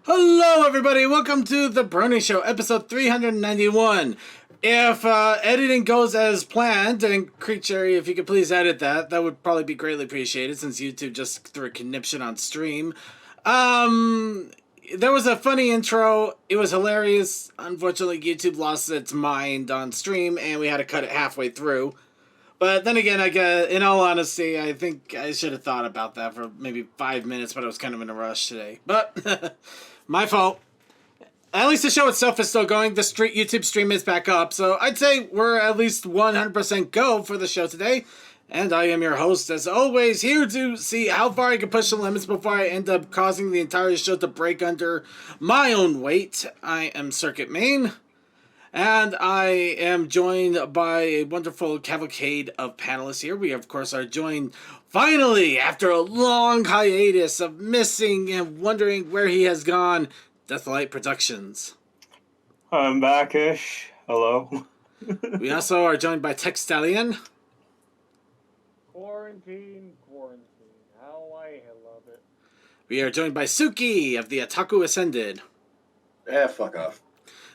Hello, everybody. Welcome to the Brony Show, episode 391. If editing goes as planned, and Creature, if you could please edit that, that would probably be greatly appreciated since YouTube just threw a conniption on stream. There was a funny intro. It was hilarious. Unfortunately, YouTube lost its mind on stream, and we had to cut it halfway through. But then again, in all honesty, I think I should have thought about that for maybe 5 minutes, but I was kind of in a rush today. But my fault. At least the show itself is still going. The YouTube stream is back up, so I'd say we're at least 100% go for the show today. And I am your host, as always, here to see how far I can push the limits before I end up causing the entire show to break under my own weight. I am Circuit Main. And I am joined by a wonderful cavalcade of panelists here. We, of course, are joined finally after a long hiatus of missing and wondering where he has gone. Deathlight Productions. I'm back-ish. Hello. We also are joined by Tech Stallion. Quarantine. How I love it. We are joined by Suki of the Otaku Ascended. Fuck off.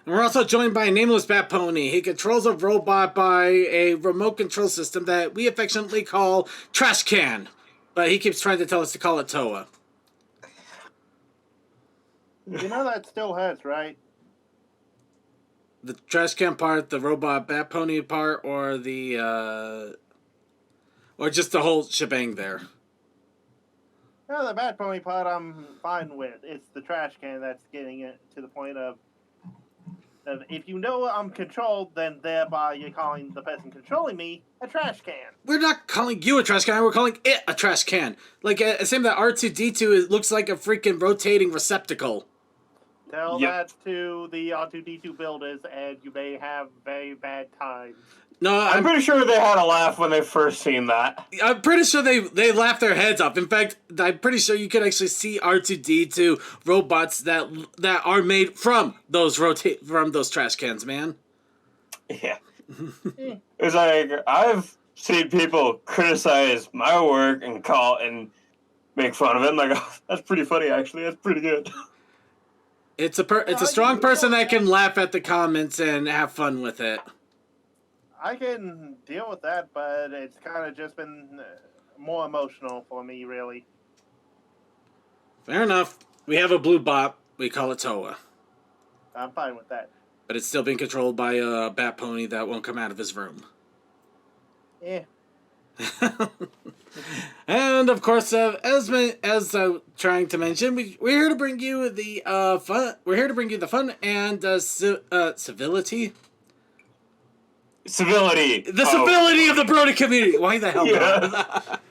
And we're also joined by a nameless bat pony. He controls a robot by a remote control system that we affectionately call Trash Can. But he keeps trying to tell us to call it Toa. You know that still hurts, right? The Trash Can part, the robot bat pony part, or or just the whole shebang there? No, the bad pony part I'm fine with. It's the trash can that's getting it to the point of if you know I'm controlled, then thereby you're calling the person controlling me a trash can. We're not calling you a trash can, we're calling it a trash can. Like, same that R2-D2 it looks like a freaking rotating receptacle. Tell that to the R2-D2 builders, and you may have very bad times. No, I'm pretty sure they had a laugh when they first seen that. I'm pretty sure they laughed their heads off. In fact, I'm pretty sure you could actually see R2-D2 robots that are made from those trash cans, man. Yeah. It's like, I've seen people criticize my work and make fun of it. I'm like, oh, that's pretty funny, actually. That's pretty good. It's a strong person that can laugh at the comments and have fun with it. I can deal with that, but it's kind of just been more emotional for me, really. Fair enough. We have a blue bot. We call it Toa. I'm fine with that. But it's still being controlled by a bat pony that won't come out of his room. Yeah. And of course, as trying to mention, we're here to bring you the fun. We're here to bring you the fun and civility. Civility. The civility of the Brony community. Why the hell not?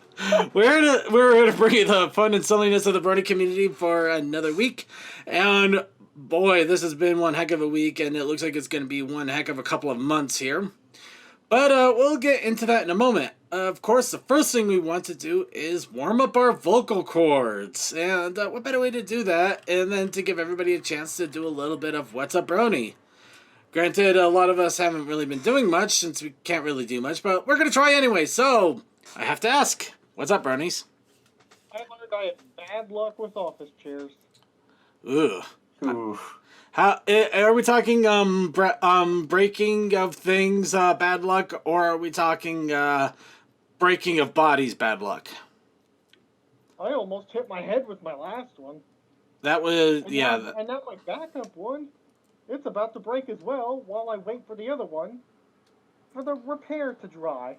We're here to bring you the fun and silliness of the Brony community for another week. And boy, this has been one heck of a week, and it looks like it's going to be one heck of a couple of months here. But we'll get into that in a moment. Of course, the first thing we want to do is warm up our vocal cords. And what better way to do that and then to give everybody a chance to do a little bit of What's Up Brony. Granted, a lot of us haven't really been doing much since we can't really do much, but we're going to try anyway. So, I have to ask, what's up, Bronies? I learned I have bad luck with office chairs. Ugh. Oof. How are we talking breaking of things bad luck, or are we talking breaking of bodies bad luck? I almost hit my head with my last one. That was And yeah. Now, and now my backup one, it's about to break as well while I wait for the other one for the repair to dry.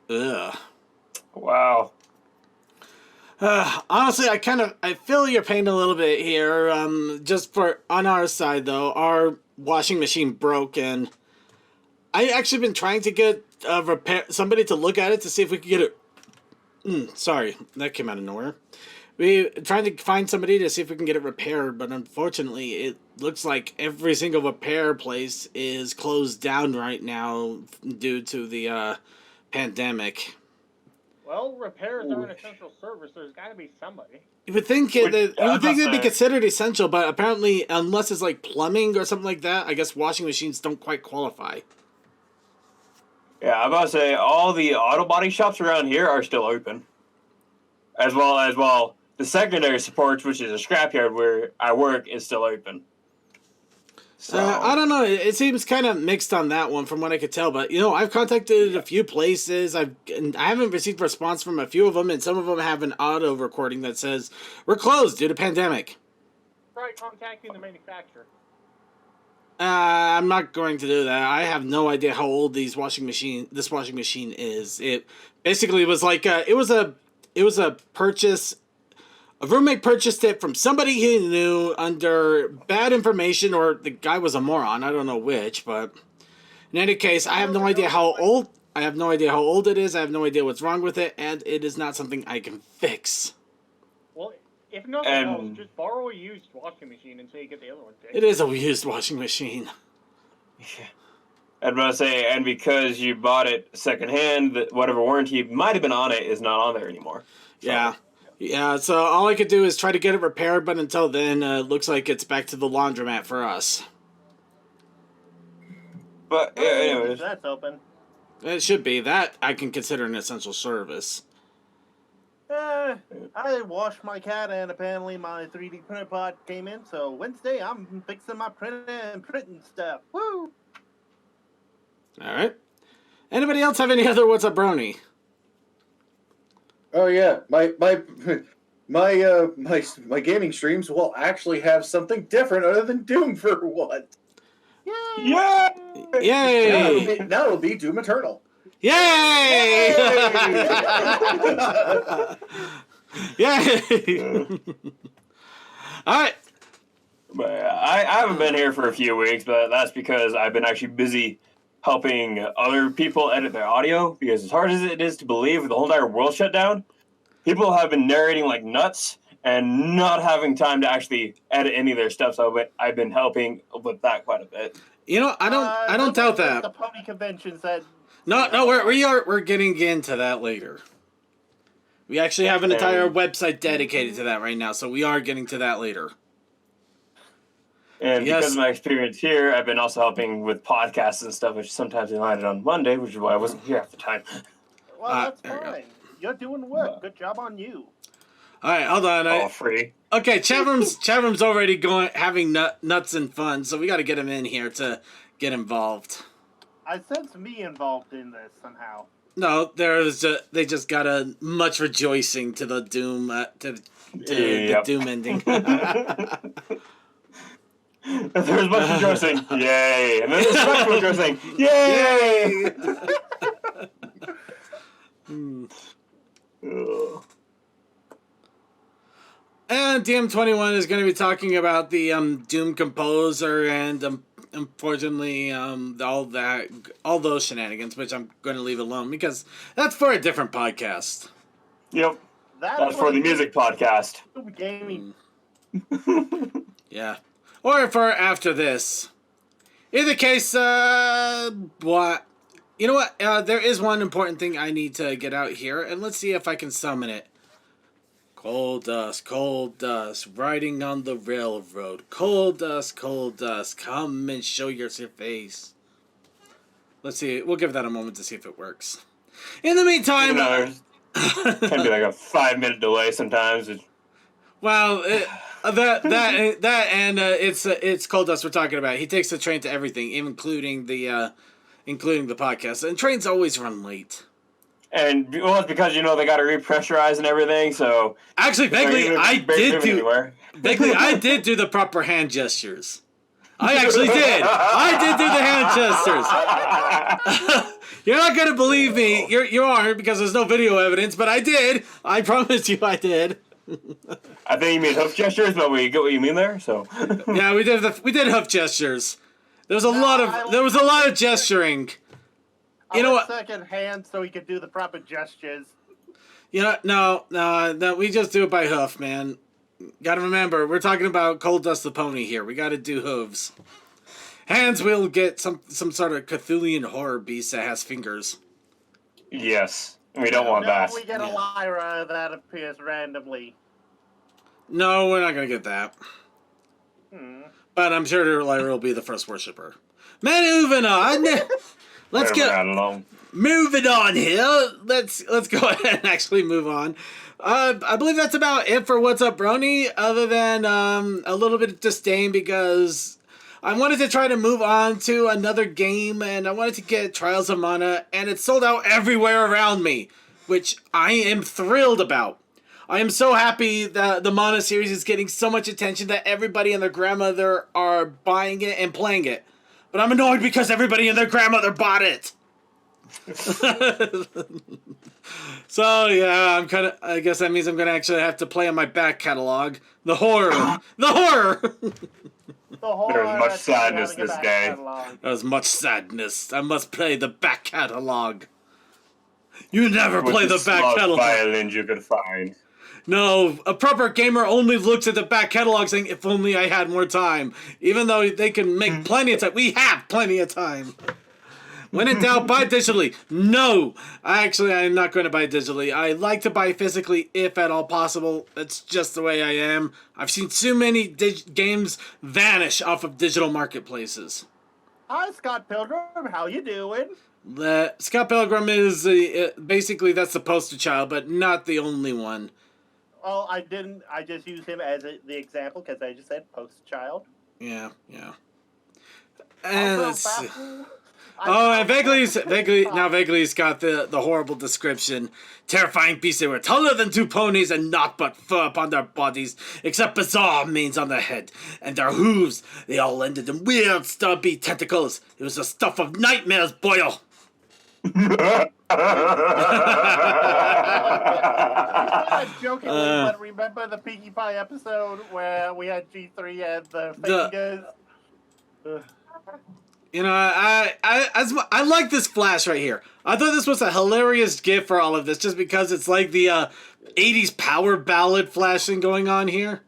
Ugh. Wow. Honestly, I feel your pain a little bit here. Just on our side though, our washing machine broke, and I actually been trying to get somebody to look at it to see if we could get it. Sorry, that came out of nowhere. We trying to find somebody to see if we can get it repaired, but unfortunately, it looks like every single repair place is closed down right now due to the pandemic. Well, repairs are an essential service. There's got to be somebody. You would think they'd be considered essential, but apparently, unless it's like plumbing or something like that, I guess washing machines don't quite qualify. Yeah, I'm about to say, all the auto body shops around here are still open. As well, the secondary supports, which is a scrapyard where I work, is still open. So I don't know. It seems kind of mixed on that one, from what I could tell. But I've contacted a few places. I haven't received a response from a few of them, and some of them have an auto recording that says we're closed due to pandemic. Try contacting the manufacturer. I'm not going to do that. I have no idea how old this washing machine is. It basically was like it was a purchase. A roommate purchased it from somebody he knew under bad information, or the guy was a moron. I don't know which, but in any case, I have no idea how old. I have no idea how old it is. I have no idea what's wrong with it, and it is not something I can fix. Well, if nothing else, just borrow a used washing machine until you get the other one fixed. It is a used washing machine. Yeah. I'd want to say, and because you bought it secondhand, whatever warranty might have been on it is not on there anymore. So. Yeah. Yeah, so all I could do is try to get it repaired, but until then, it looks like it's back to the laundromat for us. But, yeah, anyways. That's open. It should be. That I can consider an essential service. I washed my cat, and apparently my 3D printer pod came in, so Wednesday I'm fixing my printer and printing stuff. Woo! Alright. Anybody else have any other What's Up Brony? Oh yeah, my gaming streams will actually have something different other than Doom for once. Yeah! Yay! Now it'll be Doom Eternal. Yay! Yay! Alright. But I haven't been here for a few weeks, but that's because I've been actually busy helping other people edit their audio, because as hard as it is to believe, with the whole entire world shut down, people have been narrating like nuts and not having time to actually edit any of their stuff, so I've been helping with that quite a bit. I don't doubt that. The pony convention said. No, we're getting into that later. We actually have an entire website dedicated to that right now, so we are getting to that later. And because of my experience here, I've been also helping with podcasts and stuff, which sometimes landed on Monday, which is why I wasn't here half the time. Well, that's fine. You're doing work. Good job on you. All right, hold on. All free. Okay, Chavram's already having nuts and fun, so we got to get him in here to get involved. I sense me involved in this somehow. No, they just got a much rejoicing to the Doom the Doom ending. There's much rejoicing, yay! And then there's much rejoicing, yay! And DM21 is going to be talking about the Doom composer and unfortunately all those shenanigans, which I'm going to leave alone because that's for a different podcast. Yep, that's for the music podcast. Gaming. Yeah. Or for after this. Either case, what? You know what? There is one important thing I need to get out here, and let's see if I can summon it. Coal dust, riding on the railroad. Coal dust, come and show your face. Let's see. We'll give that a moment to see if it works. In the meantime... can be like a 5-minute delay sometimes. Well, it's Coal Dust we're talking about. He takes the train to everything, including the podcast. And trains always run late. And well, it's because they got to repressurize and everything. So actually, Begley, I did do the proper hand gestures. I actually did. I did do the hand gestures. You're not gonna believe me. You aren't because there's no video evidence. But I did. I promise you, I did. I think you mean hoof gestures, but we get what you mean there. So yeah, we did hoof gestures. There was a lot of gesturing. You know what? Second hand, so he could do the proper gestures. No, we just do it by hoof, man. Got to remember, we're talking about Coal Dust the pony here. We got to do hooves. Hands will get some sort of Cthulhian horror beast that has fingers. Yes, we don't want that. We get a Lyra that appears randomly. No, we're not gonna get that. But I'm sure Lyra will be the first worshiper. Moving on. Let's get moving on here. Let's go ahead and actually move on. I believe that's about it for What's Up, Brony, other than a little bit of disdain because I wanted to try to move on to another game, and I wanted to get Trials of Mana, and it's sold out everywhere around me, which I am thrilled about. I am so happy that the Mana series is getting so much attention that everybody and their grandmother are buying it and playing it. But I'm annoyed because everybody and their grandmother bought it. So yeah, I guess that means I'm gonna actually have to play on my back catalog. The horror. The horror. There's much sadness this day. There's much sadness. I must play the back catalog. You never play the back catalog. Violins you could find. No, a proper gamer only looks at the back catalog saying, if only I had more time. Even though they can make plenty of time. We have plenty of time. When in doubt, buy digitally. No, I'm not going to buy digitally. I like to buy physically if at all possible. That's just the way I am. I've seen too many games vanish off of digital marketplaces. Hi, Scott Pilgrim. How you doing? Scott Pilgrim is basically that's the poster child, but not the only one. Well, I didn't. I just used him as the example because I just said post child. Yeah. Also, And and Vaguely's got the horrible description. Terrifying beasts, they were taller than two ponies and naught but fur upon their bodies, except bizarre manes on their head. And their hooves, they all ended in weird stubby tentacles. It was the stuff of nightmares, Boyle. Jokingly, but remember the Pinkie Pie episode where we had G3 and the fingers? You know, I like this flash right here. I thought this was a hilarious gif for all of this, just because it's like the 80s power ballad flashing going on here.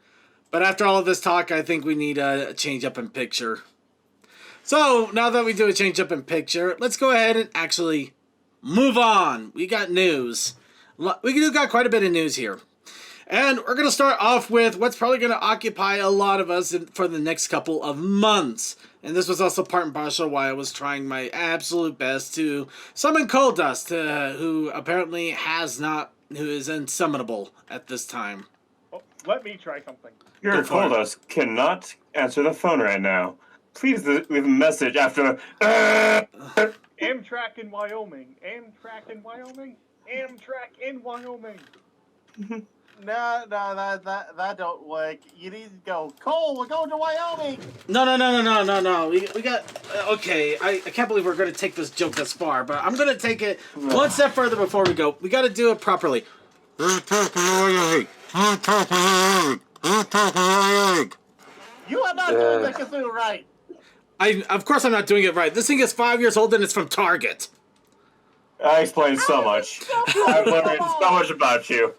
But after all of this talk, I think we need a change up in picture. So, now that we do a change up in picture, let's go ahead and actually move on. We got news. We got quite a bit of news here. And we're going to start off with what's probably going to occupy a lot of us for the next couple of months. And this was also part and parcel why I was trying my absolute best to summon Cold Dust, who apparently who is unsummonable at this time. Oh, let me try something. Your Cold Dust cannot answer the phone right now. Please leave a message after Amtrak in Wyoming. Amtrak in Wyoming. Amtrak in Wyoming. No, that don't work. You need to go. Cole, we're going to Wyoming. No. We got okay. I can't believe we're going to take this joke this far, but I'm going to take it one step further before we go. We got to do it properly. You are not doing the kazoo right. Of course I'm not doing it right. This thing is 5 years old and it's from Target. I explained so much. I've learned so much about you.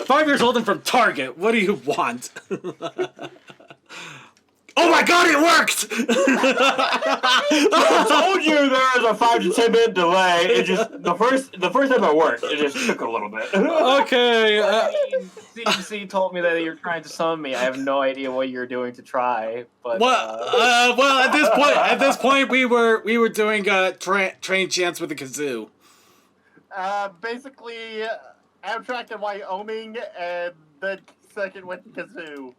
5 years old and from Target. What do you want? Oh my god, it worked! I told you there was a 5 to 10 minute delay. It just the first time it worked, it just took a little bit. Okay. CDC told me that you're trying to summon me. I have no idea what you're doing to try, but well, at this point, we were doing train chants with a kazoo. Basically, Amtrak in Wyoming, and the second with kazoo.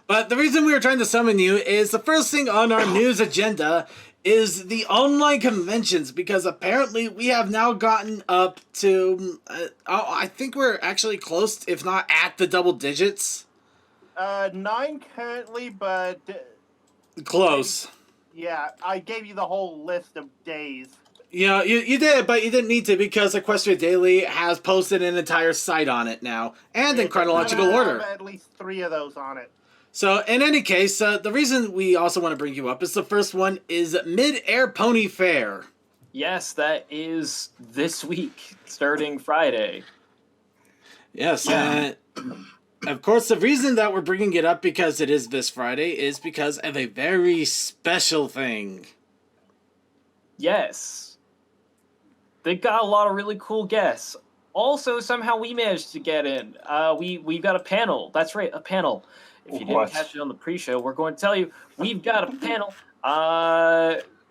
But the reason we were trying to summon you is the first thing on our news agenda is the online conventions, because apparently we have now gotten up to, I think we're actually close, if not at the double digits. 9 currently, but... Close. Yeah, I gave you the whole list of days. Yeah, you did, but you didn't need to, because Equestria Daily has posted an entire site on it now, and in chronological order. I have at least 3 of those on it. So, in any case, the reason we also want to bring you up is the first one is Mid-Air Pony Fair. yes, that is this week, starting Friday. Yes, of course, the reason that we're bringing it up because it is this Friday is because of a very special thing. Yes. They got a lot of really cool guests. Also, somehow we managed to get in. We've got a panel. That's right, a panel. If you didn't catch it on the pre-show, we're going to tell you we've got a panel.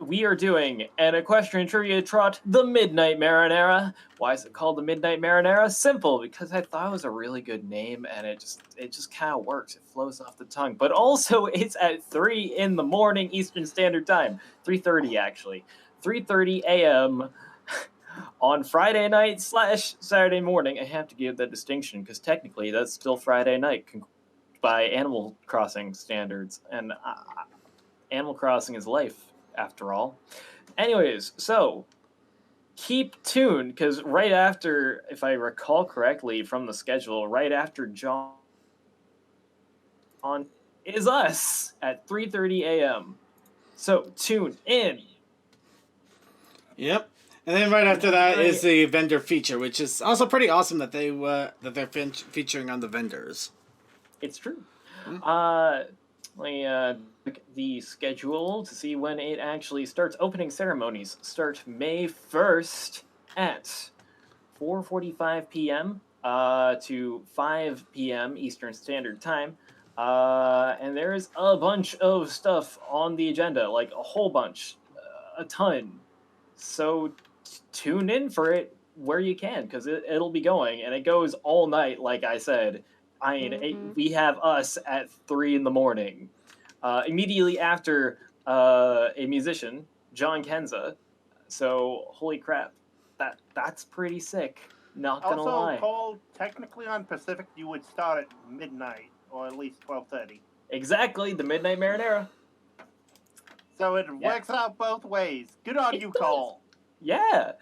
we are doing an equestrian trivia trot, the Midnight Marinara. Why is it called the Midnight Marinara? Simple, because I thought it was a really good name, and it just kind of works. It flows off the tongue. But also, it's at 3 in the morning Eastern Standard Time, 3:30 actually, 3:30 a.m. on Friday night / Saturday morning. I have to give that distinction because technically that's still Friday night by Animal Crossing standards, and Animal Crossing is life after all. Anyways, so keep tuned because right after, if I recall correctly from the schedule, right after John is us at 3:30 a.m. So tune in. Yep. And then right after that is the vendor feature, which is also pretty awesome that they're featuring on the vendors. It's true. Let me check the schedule to see when it actually starts. Opening ceremonies start May 1st at 4:45 p.m. To 5 p.m. Eastern Standard Time. And there's a bunch of stuff on the agenda, like a whole bunch, a ton. So tune in for it where you can, because it'll be going, and it goes all night, like I said. I mean, we have us at 3 in the morning. Immediately after a musician, John Kenza. So, holy crap. That's pretty sick. Not gonna lie. Also, Cole, technically on Pacific, you would start at midnight, or at least 12:30. Exactly, the Midnight Marinara. So it works out both ways. Good on you, Cole. Yeah.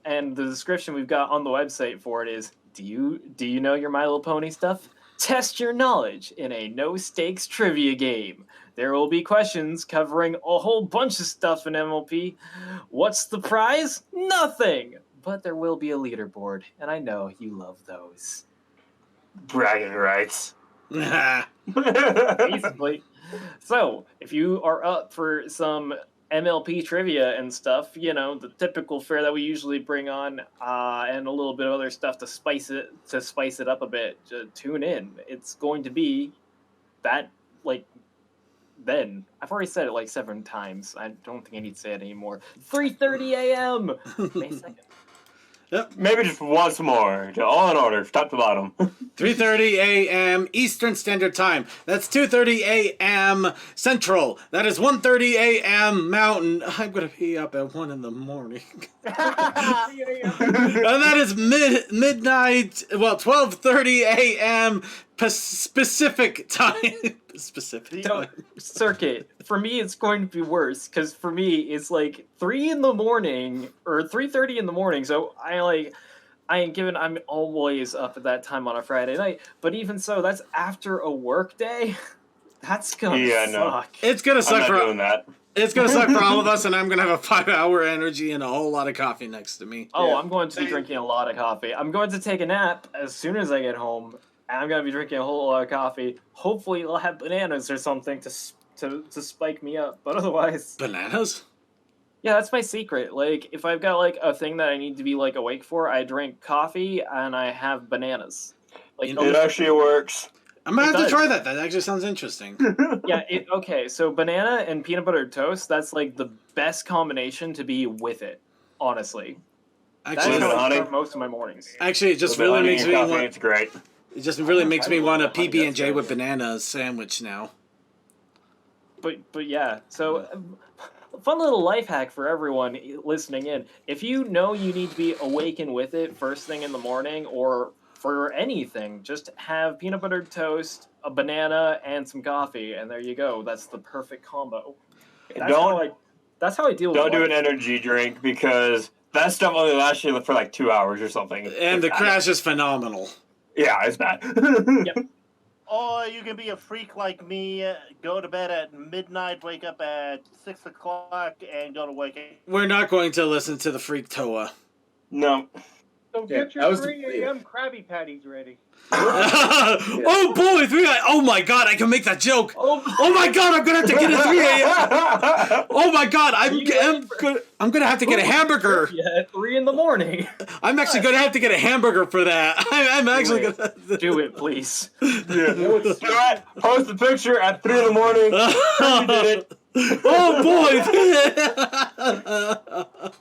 And the description we've got on the website for it is, do you know your My Little Pony stuff? Test your knowledge in a no-stakes trivia game. There will be questions covering a whole bunch of stuff in MLP. What's the prize? Nothing! But there will be a leaderboard, and I know you love those. Bragging rights. Basically. So, if you are up for some MLP trivia and stuff, you know, the typical fare that we usually bring on, and a little bit of other stuff to spice it up a bit, tune in. It's going to be that, like, then. I've already said it like 7 times. I don't think I need to say it anymore. 3:30 a.m. May 2nd. Yep. Maybe just once more, all in order, top to bottom. 3:30 a.m. Eastern Standard Time. That's 2:30 a.m. Central. That is 1:30 a.m. Mountain. I'm going to be up at 1 in the morning. And that is midnight, well, 12:30 a.m. Pacific time. Specific time. Circuit. For me, it's going to be worse, because for me, it's like 3 in the morning, or 3:30 in the morning, so I'm always up at that time on a Friday night, but even so, that's after a work day. That's gonna suck. No. It's going to suck I'm not doing that. It's going to suck for all of us, and I'm going to have a 5-hour energy and a whole lot of coffee next to me. Oh, yeah. I'm going to be drinking a lot of coffee. I'm going to take a nap as soon as I get home, and I'm going to be drinking a whole lot of coffee. Hopefully, I'll have bananas or something to spike me up, but otherwise... Bananas? Yeah, that's my secret. Like, if I've got, like, a thing that I need to be, like, awake for, I drink coffee and I have bananas. Like, It actually works. I'm going to have to try that. That actually sounds interesting. Yeah, okay, so banana and peanut butter toast, that's, like, the best combination to be with it, honestly. Actually, that's how I start most of my mornings. Actually, it just really makes me want... It's great. It just really makes me want a PB&J with bananas sandwich now. But yeah, so... Fun little life hack for everyone listening in. If you know you need to be awakened with it first thing in the morning, or for anything, just have peanut butter toast, a banana, and some coffee, and there you go. That's the perfect combo. That's how I deal with it. Don't do an energy drink, because that stuff only lasts you for like 2 hours or something. And the crash is phenomenal. Yeah, it's bad. Yep. Or you can be a freak like me, go to bed at midnight, wake up at 6 o'clock, and go to work. We're not going to listen to the freak Toa. No. So Yeah, get I your was- 3 a.m. Krabby Patties ready. Oh boy, 3 a.m. Oh my god, I can make that joke. Oh my god, I'm gonna have to get a 3 a.m. Oh my god, I'm gonna have to get a hamburger. Yeah, at 3 in the morning. I'm actually gonna have to get a hamburger for that. I'm actually Do it. gonna Do it, please. Yeah. Do it. Post the picture at 3 in the morning. You did it. Oh boy!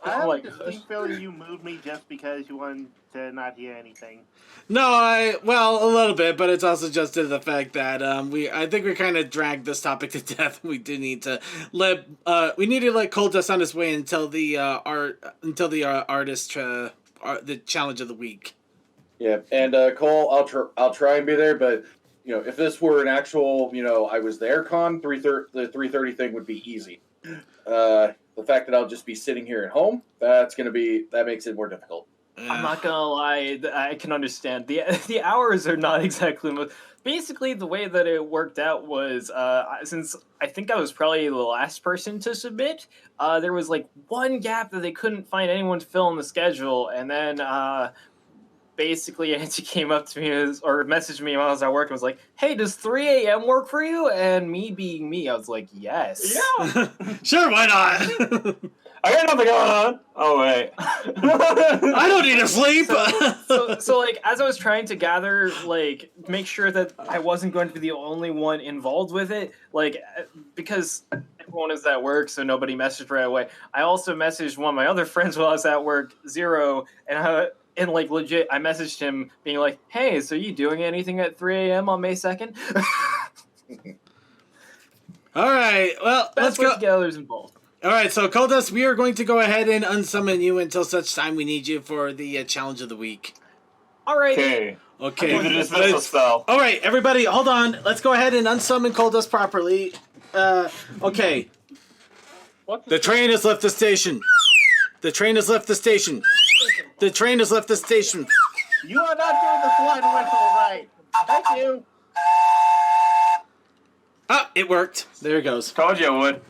I have my a distinct feeling you moved me just because you wanted to not hear anything. No, well, a little bit, but it's also just to the fact that I think we kind of dragged this topic to death. We do need to let Cold Dust on his way until the artist the challenge of the week. Yeah, and Cole, I'll try and be there, but if this were an actual, I was there con, the 3:30 thing would be easy. The fact that I'll just be sitting here at home, that makes it more difficult. I'm not gonna lie, I can understand. The hours are not exactly... Basically, the way that it worked out was, since I think I was probably the last person to submit, there was like one gap that they couldn't find anyone to fill in the schedule, and then basically Auntie came up to me or messaged me while I was at work and was like, "Hey, does 3 a.m. work for you?" And me being me, I was like, "Yes." Yeah. Sure, why not? I got nothing going on. Oh, wait. I don't need to sleep. So like, as I was trying to gather, like, make sure that I wasn't going to be the only one involved with it, like, because everyone is at work, so nobody messaged right away. I also messaged one of my other friends while I was at work, Zero, and like, legit, I messaged him being like, "Hey, so you doing anything at 3 a.m. on May 2nd? All right, well, let's Let's go. put together's involved. All right, so Coldust, we are going to go ahead and unsummon you until such time we need you for the challenge of the week. All right. Okay. Okay. Do the dismissal spell. All right, everybody, hold on. Let's go ahead and unsummon Coldust properly. Okay. The train has left the station. The train has left the station. The train has left the station. You are not doing the flying whistle right. Thank you. Ah, it worked. There it goes. Told you it would.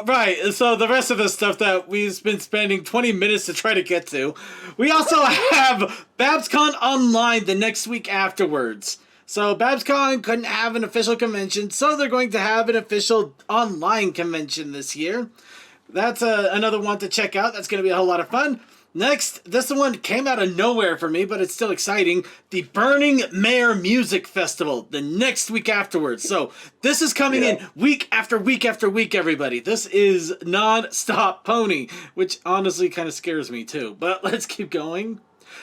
Right, so the rest of the stuff that we've been spending 20 minutes to try to get to. We also have BabsCon Online the next week afterwards. So BabsCon couldn't have an official convention, so they're going to have an official online convention this year. That's another one to check out. That's going to be a whole lot of fun. Next, this one came out of nowhere for me, but it's still exciting. The Burning Mare Music Festival, the next week afterwards. So this is coming in week after week after week, everybody. This is non-stop pony, which honestly kind of scares me too. But let's keep going.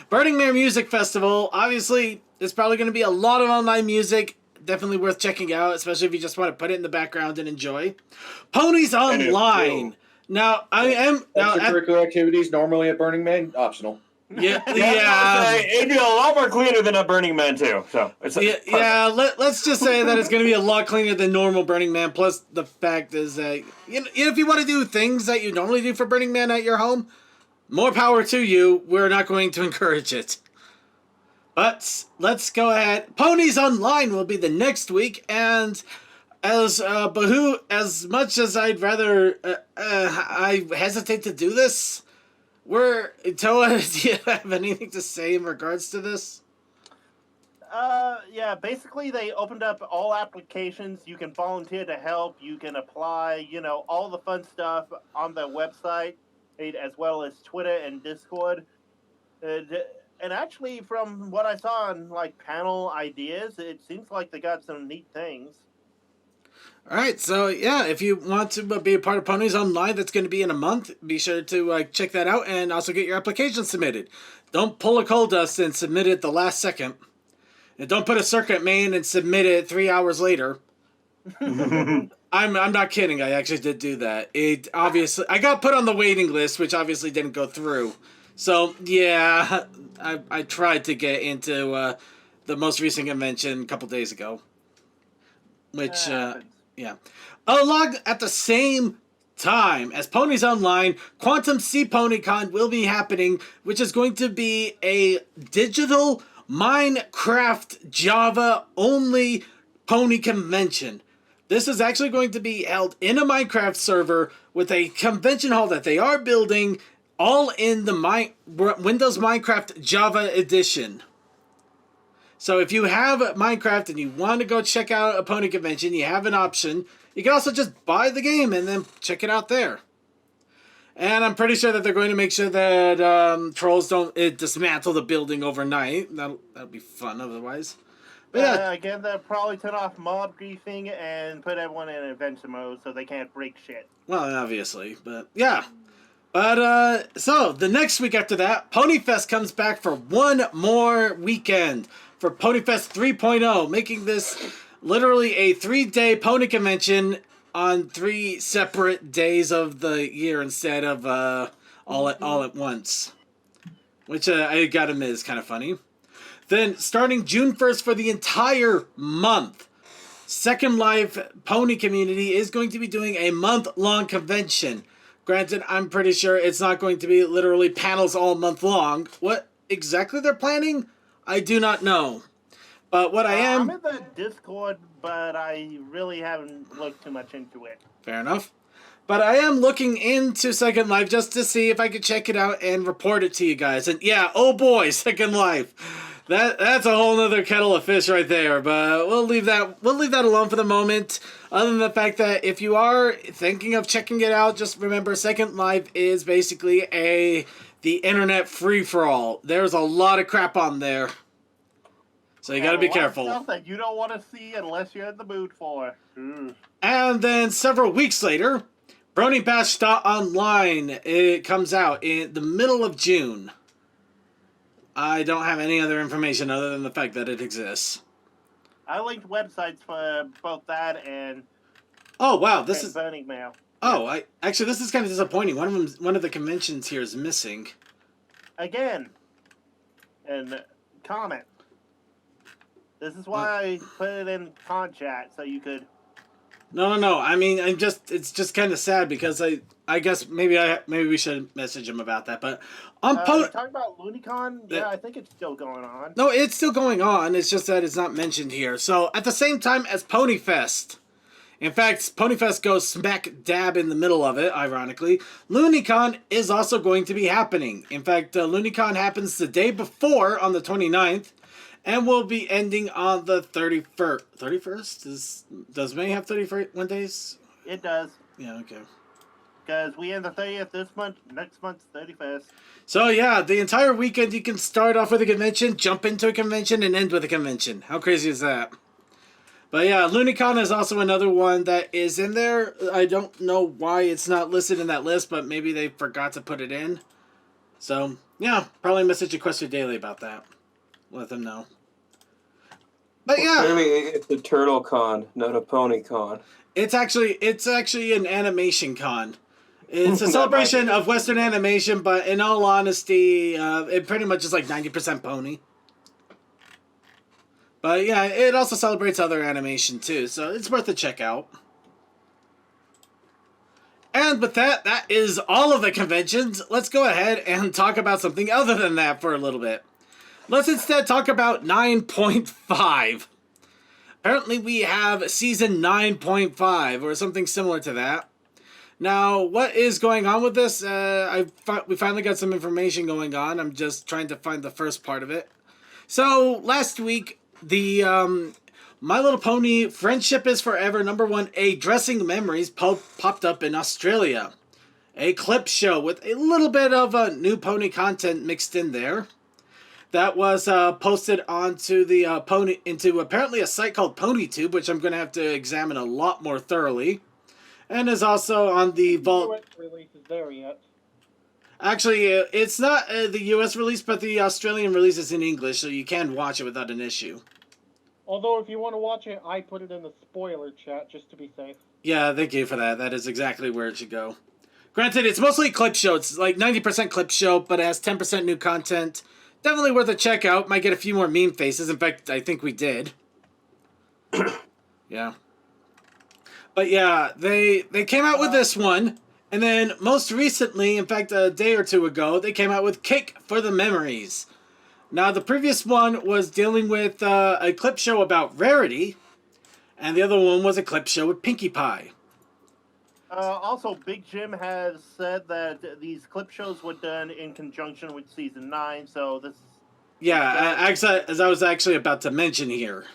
Burning Mare Music Festival, obviously, there's probably going to be a lot of online music. Definitely worth checking out, especially if you just want to put it in the background and enjoy. Ponies Online. Now, I am... Extracurricular activities normally at Burning Man, optional. Yeah. It'd be a lot more cleaner than a Burning Man too. So it's let's just say that it's going to be a lot cleaner than normal Burning Man. Plus, the fact is that if you want to do things that you normally do for Burning Man at your home, more power to you. We're not going to encourage it. But let's go ahead. Ponies Online will be the next week, and as much as I'd rather, I hesitate to do this. Toa, do you have anything to say in regards to this? Yeah, basically they opened up all applications. You can volunteer to help. You can apply, all the fun stuff on the website, as well as Twitter and Discord. And actually, from what I saw on, panel ideas, it seems like they got some neat things. All right, so yeah, if you want to be a part of Ponies Online, that's going to be in a month. Be sure to check that out and also get your application submitted. Don't pull a cold dust and submit it the last second. And don't put a circuit main and submit it 3 hours later. I'm not kidding. I actually did do that. I got put on the waiting list, which obviously didn't go through. So yeah, I tried to get into the most recent convention a couple days ago. Which, yeah. Along at the same time as Ponies Online, Quantum Sea PonyCon will be happening, which is going to be a digital Minecraft Java only pony convention. This is actually going to be held in a Minecraft server with a convention hall that they are building, all in the Windows Minecraft Java edition. So if you have Minecraft and you want to go check out a pony convention, you have an option. You can also just buy the game and then check it out there. And I'm pretty sure that they're going to make sure that trolls don't dismantle the building overnight. That'll be fun otherwise. But yeah. Again, they'll probably turn off mob griefing and put everyone in adventure mode so they can't break shit. Well, obviously, but yeah. But, so, the next week after that, Ponyfest comes back for one more weekend for Ponyfest 3.0, making this literally a 3-day pony convention on 3 separate days of the year instead of all at once. Which I gotta admit is kind of funny. Then, starting June 1st for the entire month, Second Life Pony Community is going to be doing a month-long convention. Granted, I'm pretty sure it's not going to be literally panels all month long. What exactly they're planning, I do not know. But what I am... I'm in the Discord, but I really haven't looked too much into it. Fair enough. But I am looking into Second Life just to see if I could check it out and report it to you guys. And yeah, oh boy, Second Life. That's a whole nother kettle of fish right there, but we'll leave that alone for the moment. Other than the fact that if you are thinking of checking it out, just remember Second Life is basically the internet free-for-all. There's a lot of crap on there. So you gotta be careful. Stuff that you don't want to see unless you're in the mood for. And then several weeks later, Brony Online, it comes out in the middle of June. I don't have any other information other than the fact that it exists. I linked websites for both that and oh wow, this is Burning Mail. Oh, actually this is kind of disappointing. One of the conventions here is missing. Again, and comment. This is why I put it in con chat so you could. No. I mean, it's just kind of sad because I guess maybe we should message him about that. But talking about LuniCon, yeah, I think it's still going on. No, it's still going on. It's just that it's not mentioned here. So at the same time as Ponyfest, in fact, Ponyfest goes smack dab in the middle of it. Ironically, LuniCon is also going to be happening. In fact, LuniCon happens the day before on the 29th. And we'll be ending on the 31st. 31st? Does May have 31 days? It does. Yeah, okay. Because we end the 30th this month, next month's 31st. So yeah, the entire weekend you can start off with a convention, jump into a convention, and end with a convention. How crazy is that? But yeah, LuniCon is also another one that is in there. I don't know why it's not listed in that list, but maybe they forgot to put it in. So, yeah, probably message Equestria Daily about that. Let them know. But yeah, Clearly, it's a turtle con, not a pony con. it's actually an animation con. It's a celebration of Western animation, but in all honesty, it pretty much is like 90% pony. But yeah, it also celebrates other animation too, so it's worth a check out. And with that is all of the conventions. Let's go ahead and talk about something other than that for a little bit. Let's instead talk about 9.5. Apparently we have Season 9.5, or something similar to that. Now, what is going on with this? We finally got some information going on. I'm just trying to find the first part of it. So, last week, the My Little Pony Friendship is Forever #1 A Dressing Memories popped up in Australia. A clip show with a little bit of new pony content mixed in there. That was posted onto the into apparently a site called PonyTube, which I'm going to have to examine a lot more thoroughly, and is also on the Vault. The US release is there yet. Actually, it's not the US release, but the Australian release is in English, so you can watch it without an issue. Although, if you want to watch it, I put it in the spoiler chat just to be safe. Yeah, thank you for that. That is exactly where it should go. Granted, it's mostly a clip show. It's like 90% clip show, but it has 10% new content. Definitely worth a check out. Might get a few more meme faces. In fact, I think we did. Yeah. But yeah, they came out with this one. And then most recently, in fact, a day or two ago, they came out with Cake for the Memories. Now, the previous one was dealing with a clip show about Rarity. And the other one was a clip show with Pinkie Pie. Also, Big Jim has said that these clip shows were done in conjunction with season 9, so this. Yeah, as I was actually about to mention here.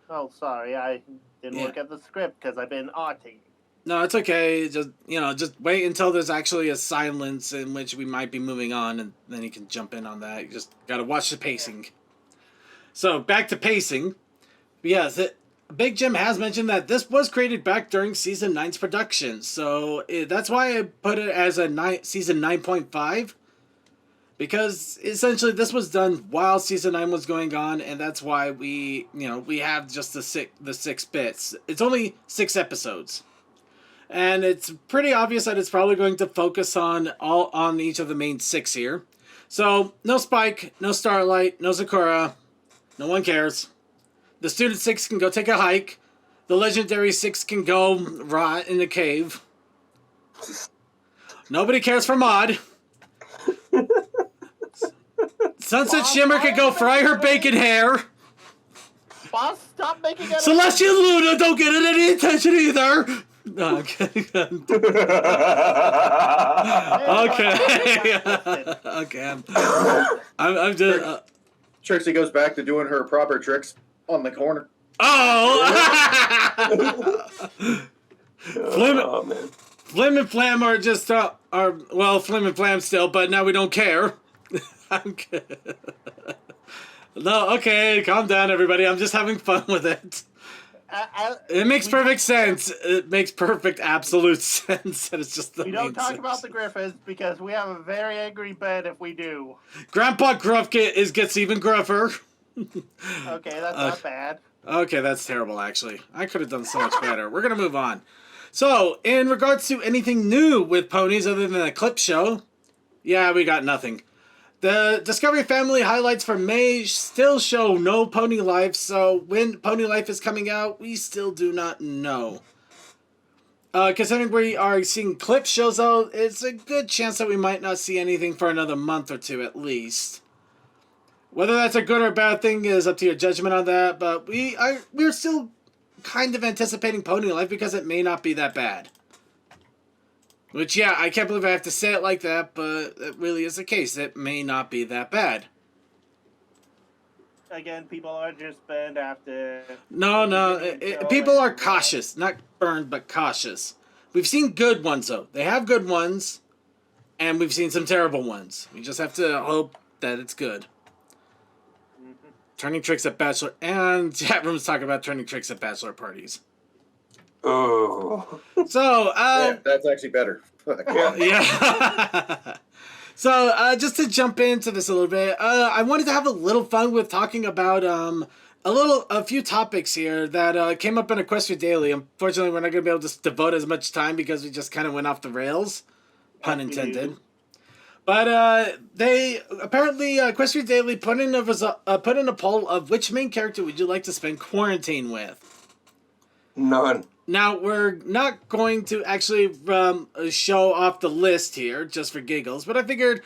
Oh, sorry, I didn't look at the script because I've been arting. No, it's okay. Just wait until there's actually a silence in which we might be moving on, and then you can jump in on that. You just gotta watch the pacing. So back to pacing. Yes, Big Jim has mentioned that this was created back during season 9's production, so that's why I put it as a season 9.5. Because essentially this was done while season 9 was going on, and that's why we have just the six bits. It's only 6 episodes. And it's pretty obvious that it's probably going to focus on each of the main 6 here. So, no Spike, no Starlight, no Sakura. No one cares. The Student 6 can go take a hike. The Legendary 6 can go rot in a cave. Nobody cares for Maud. Sunset Shimmer could go fry her bacon hair. Boss, stop making it. Celestial Luna don't get any attention either. No, okay. Okay. I'm just. Trixie goes back to doing her proper tricks on the corner. Oh! Flim and Flam are just Flim and Flam still, but now we don't care. I'm good. No, okay, calm down, everybody. I'm just having fun with it. It makes perfect sense. It makes perfect, absolute sense. And it's just the we don't talk about the Griffins because we have a very angry bed if we do. Grandpa Gruff gets even gruffer. Okay, that's not bad. Okay, that's terrible, actually. I could have done so much better. We're going to move on. So, in regards to anything new with ponies other than a clip show, yeah, we got nothing. The Discovery Family highlights for May still show no Pony Life, so when Pony Life is coming out, we still do not know. Considering we are seeing clip shows, though, it's a good chance that we might not see anything for another month or two at least. Whether that's a good or bad thing is up to your judgment on that, but we're still kind of anticipating Pony Life because it may not be that bad. Which, yeah, I can't believe I have to say it like that, but it really is the case. It may not be that bad. Again, people are just burned after... No, people are cautious. Not burned, but cautious. We've seen good ones, though. They have good ones, and we've seen some terrible ones. We just have to hope that it's good. Mm-hmm. Turning tricks at bachelor... And chat rooms talking about turning tricks at bachelor parties. Oh. So, yeah, that's actually better. Yeah. So, just to jump into this a little bit, I wanted to have a little fun with talking about a few topics here that came up in Equestria Daily. Unfortunately, we're not going to be able to devote as much time because we just kind of went off the rails, pun intended. But they apparently Equestria Daily put in a poll of which main character would you like to spend quarantine with. None. Now, we're not going to actually show off the list here, just for giggles, but I figured,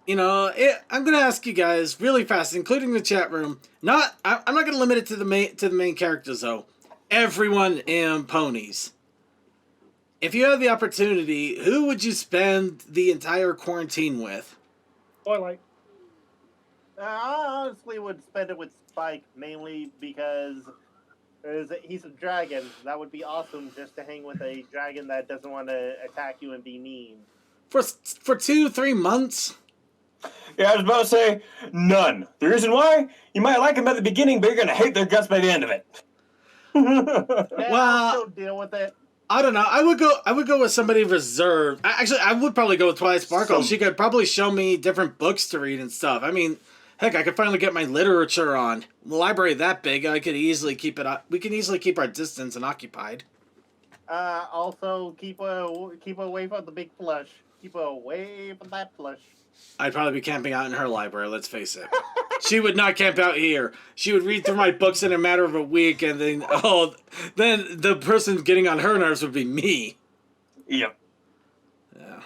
I'm going to ask you guys really fast, including the chat room. I'm not going to limit it to the main characters, though. Everyone in Ponies. If you had the opportunity, who would you spend the entire quarantine with? Twilight. I honestly would spend it with Spike, mainly because... he's a dragon. That would be awesome just to hang with a dragon that doesn't want to attack you and be mean. For 2-3 months? Yeah, I was about to say none. The reason why? You might like them at the beginning, but you're going to hate their guts by the end of it. Yeah, I'll still deal with it. I don't know. I would go with somebody reserved. Actually, I would probably go with Twilight Sparkle. She could probably show me different books to read and stuff. I mean... Heck, I could finally get my literature on. The library that big, I could easily keep it up. We can easily keep our distance and occupied. Also, keep away from the big plush. Keep away from that plush. I'd probably be camping out in her library, let's face it. She would not camp out here. She would read through my books in a matter of a week, and then the person getting on her nerves would be me. Yep. Yeah.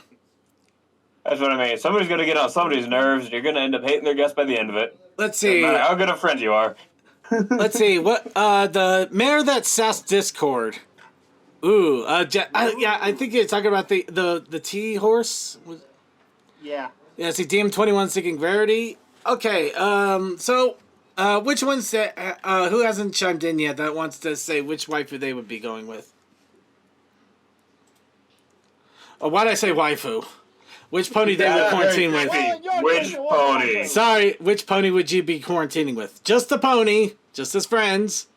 That's what I mean. Somebody's going to get on somebody's nerves, and you're going to end up hating their guts by the end of it. Let's see. No matter how good of friends you are. Let's see what the mayor that sassed Discord. Ooh, yeah, I think you're talking about the T horse. Yeah. Yeah, see, DM21 seeking rarity. Okay, so which one's who hasn't chimed in yet that wants to say which waifu they would be going with? Oh, why'd I say waifu? Which pony they would quarantine with? Which pony? Sorry, which pony would you be quarantining with? Just the pony, just as friends.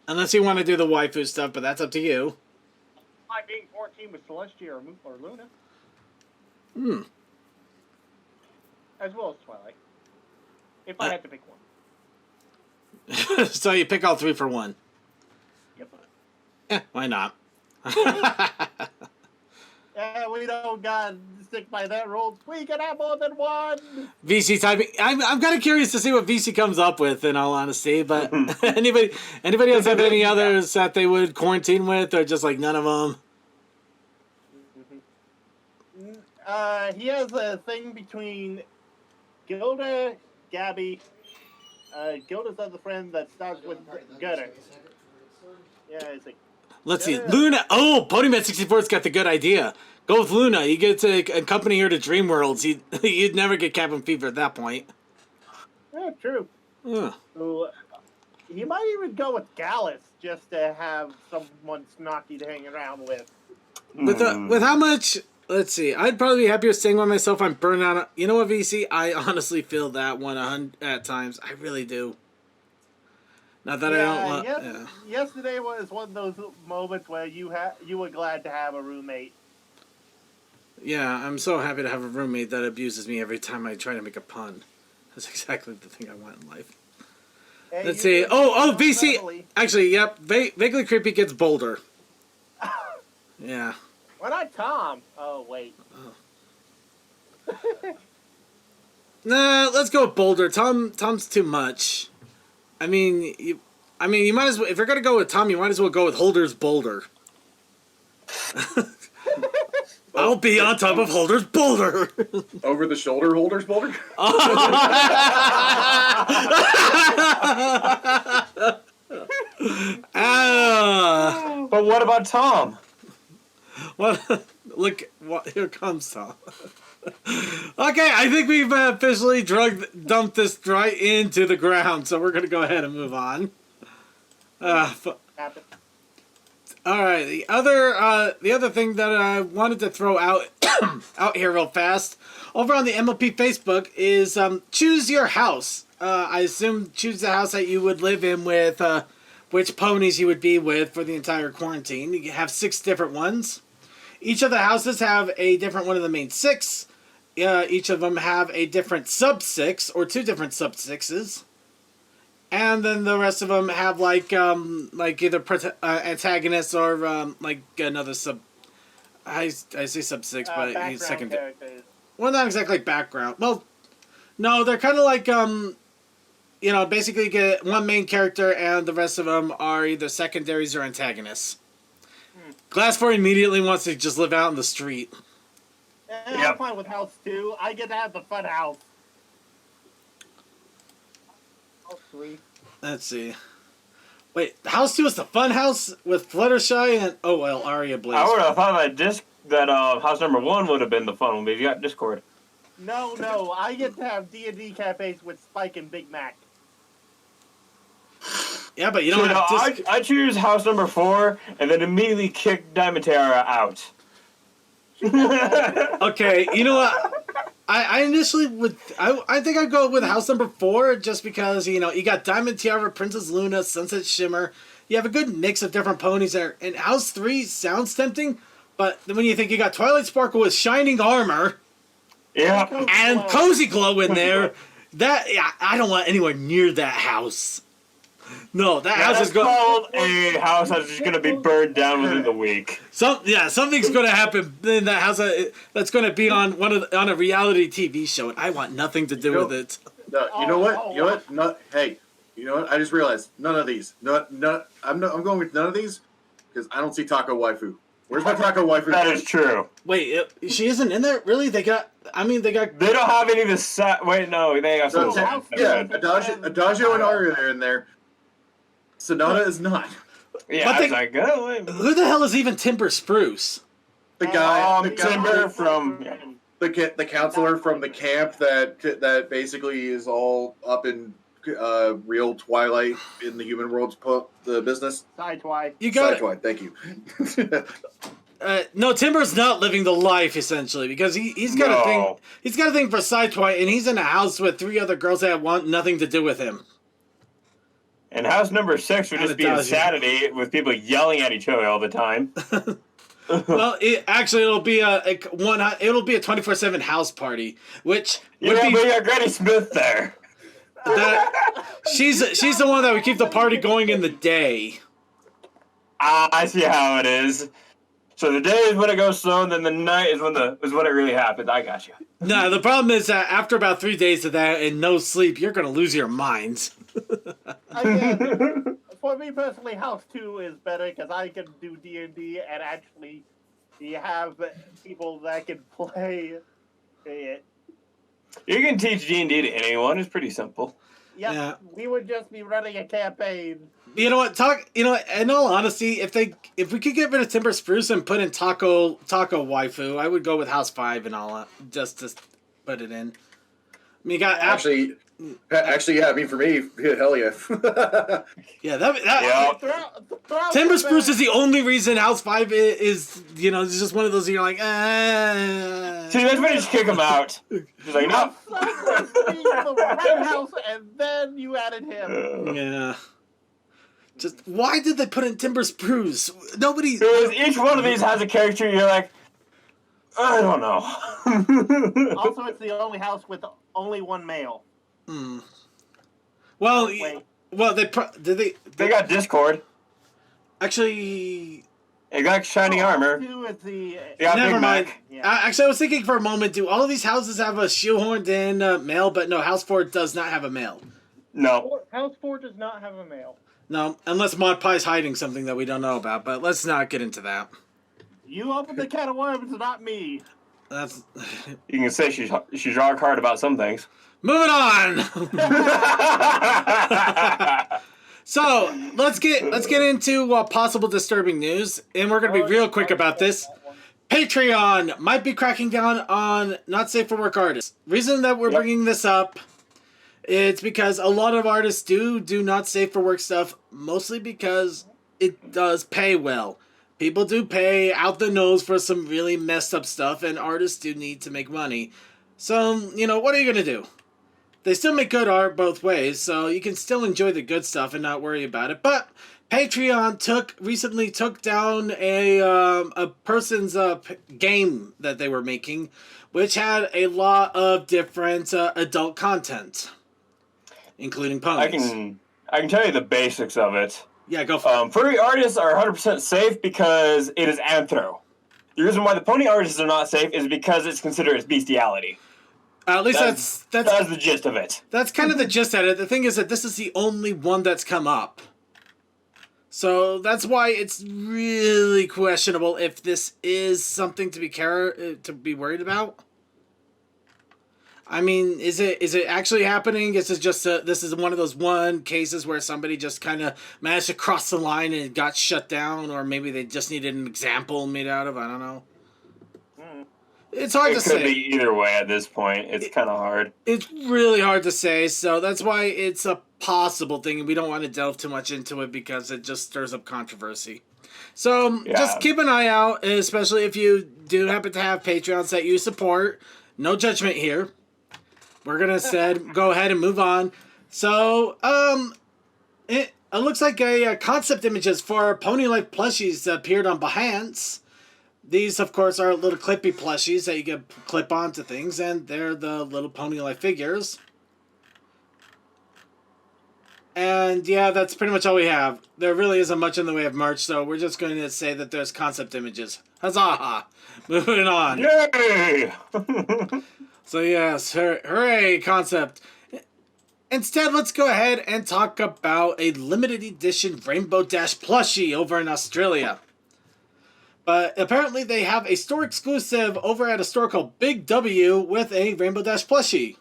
Unless you want to do the waifu stuff, but that's up to you. I'm being 14 with Celestia or Luna. As well as Twilight. If I had to pick one. So you pick all three for one. Yep. Why not? Yeah, we don't got stick by that rule. We can have more than one. VC typing. I'm kind of curious to see what VC comes up with, in all honesty. But anybody else have any others that they would quarantine with, or just like none of them? He has a thing between Gilda, Gabby, Gilda's other friend that starts with Gutter. Yeah, it's like. Let's see. Luna. Oh, Ponyman64's got the good idea. Go with Luna. You get to accompany her to Dream Worlds. You'd never get cabin fever at that point. Yeah, true. So, he might even go with Gallus just to have someone snarky to hang around with. With how much? Let's see. I'd probably be happier staying by myself. I'm burnt out. You know what, VC? I honestly feel that one at times. I really do. Not that I don't want. Yesterday was one of those moments where you were glad to have a roommate. Yeah, I'm so happy to have a roommate that abuses me every time I try to make a pun. That's exactly the thing I want in life. Hey, Let's see. Oh, VC. Family. Actually, yep. Vaguely Creepy gets Boulder. Yeah. Why not Tom? Oh, wait. Nah, let's go with Boulder. Tom's too much. I mean, you might as well. If you're gonna go with Tom, you might as well go with Holder's Boulder. I'll be on top of Holder's Boulder. Over the shoulder holders boulder. But what about Tom? What? Look, here comes Tom. Okay, I think we've officially dumped this right into the ground, so we're gonna go ahead and move on. All right, the other thing that I wanted to throw out out here real fast over on the MLP Facebook is choose your house. I assume choose the house that you would live in with which ponies you would be with for the entire quarantine. You have 6 different ones. Each of the houses have a different one of the main 6. Each of them have a different sub-6 or 2 different sub-6s. And then the rest of them have like either antagonists or like another sub. I say sub-6, but he's second. Characters. Well, not exactly background. Well, no, they're kind of like basically get one main character and the rest of them are either secondaries or antagonists. Glass4 immediately wants to just live out in the street. I'm fine with House 2. I get to have the fun house. House 3. Let's see. Wait, House 2 is the fun house with Fluttershy and Aria Blaze. I would have thought that house number 1 would have been the fun one, but you got Discord. No, I get to have D&D cafes with Spike and Big Mac. Yeah, but you don't have I choose house number 4 and then immediately kick Diamond Tiara out. Okay, you know what? I initially would. I think I'd go with house number 4 just because you got Diamond Tiara, Princess Luna, Sunset Shimmer. You have a good mix of different ponies there. And house 3 sounds tempting, but then when you think you got Twilight Sparkle with shining armor, Yeah. and Cozy Glow in there, I don't want anywhere near that house. No, that house is going. called a house that's just going to be burned down within the week. Something's going to happen in that house that's going to be on on a reality TV show, and I want nothing to do with it. No, you know what? Hey, you know what? I just realized none of these. I'm going with none of these because I don't see Taco Waifu. Where's my Taco Waifu? That is true. Wait, she isn't in there? Really? They don't have any of the set. Wait, no, they got some. Yeah, Adagio and Aria are in there. Sonata is not. Yeah, But I was they- like, oh, wait. Who the hell is even Timber Spruce? The guy, the Timber from the counselor from the camp that basically is all up in real Twilight in the human world's the business. Sidewise. You got it. Sidewide, thank you. No, Timber's not living the life essentially because he's got a thing. He's got a thing for Sidewide, and he's in a house with 3 other girls that want nothing to do with him. And house number 6 would just be insanity with people yelling at each other all the time. Well, it'll be a 24/7 house party, which would Yeah, be but you got Granny Smith there. she's the one that would keep the party going in the day. I see how it is. So the day is when it goes slow, and then the night is when it really happens. I got you. No, the problem is that after about 3 days of that and no sleep, you're gonna lose your minds. Again, for me personally, House 2 is better because I can do D&D and actually have people that can play it. You can teach D&D to anyone. It's pretty simple. Yep, Yeah. we would just be running a campaign. You know what? In all honesty, if we could get rid of Timber Spruce and put in Taco Waifu, I would go with House 5 and all that, just to put it in. I mean, you got Actually, yeah. I mean, for me, hell yeah. yeah, that Yeah. Timber Spruce is the only reason House 5 is it's just one of those you're like, See, that's when you just kick him out. He's like, no. the right house, and then you added him. yeah. Just why did they put in Timber Spruce? Nobody. Because each one of these has a character you're like, I don't know. Also, it's the only house with only one male. Hmm. Well, Wait. they They got Discord. actually. They got shiny armor. Two is the They got Never Big mind. Mac. Yeah. Actually, I was thinking for a moment, do all of these houses have a shoehorned in male? But no, House 4 does not have a male. No. House 4 does not have a male. No, unless Mod Pie's hiding something that we don't know about. But let's not get into that. You opened the can of worms, not me. That's You can say she's rock hard about some things. moving on. So let's get into possible disturbing news, and we're gonna be real quick about this. Patreon might be cracking down on not safe for work artists. Reason that we're bringing this up, it's because a lot of artists do not safe for work stuff, mostly because it does pay well. People do pay out the nose for some really messed up stuff, and artists do need to make money. So, what are you gonna do? They still make good art both ways, so you can still enjoy the good stuff and not worry about it. But Patreon recently took down a person's game that they were making, which had a lot of different adult content, including ponies. I can tell you the basics of it. Yeah, go for it. Furry artists are 100% safe because it is anthro. The reason why the pony artists are not safe is because it's considered as bestiality. At least that's That's the gist of it. That's kind of the gist of it. The thing is that this is the only one that's come up. So that's why it's really questionable if this is something to be worried about. I mean, is it actually happening? Is it just this is one of those cases where somebody just kind of managed to cross the line and it got shut down, or maybe they just needed an example made out of? I don't know. It's hard to say. It could be either way at this point. It's kind of hard. It's really hard to say, so that's why it's a possible thing, and we don't want to delve too much into it because it just stirs up controversy. So just keep an eye out, especially if you do happen to have Patreons that you support. No judgment here. We're gonna go ahead and move on. So it looks like a concept images for Pony Life plushies appeared on Behance. These, of course, are little clippy plushies that you can clip onto things, and they're the little Pony Life figures. And yeah, that's pretty much all we have. There really isn't much in the way of merch, so we're just going to say that there's concept images. Huzzah! Moving on. Yay! So yes, hooray, concept. Instead, let's go ahead and talk about a limited edition Rainbow Dash plushie over in Australia. But apparently they have a store exclusive over at a store called Big W with a Rainbow Dash plushie.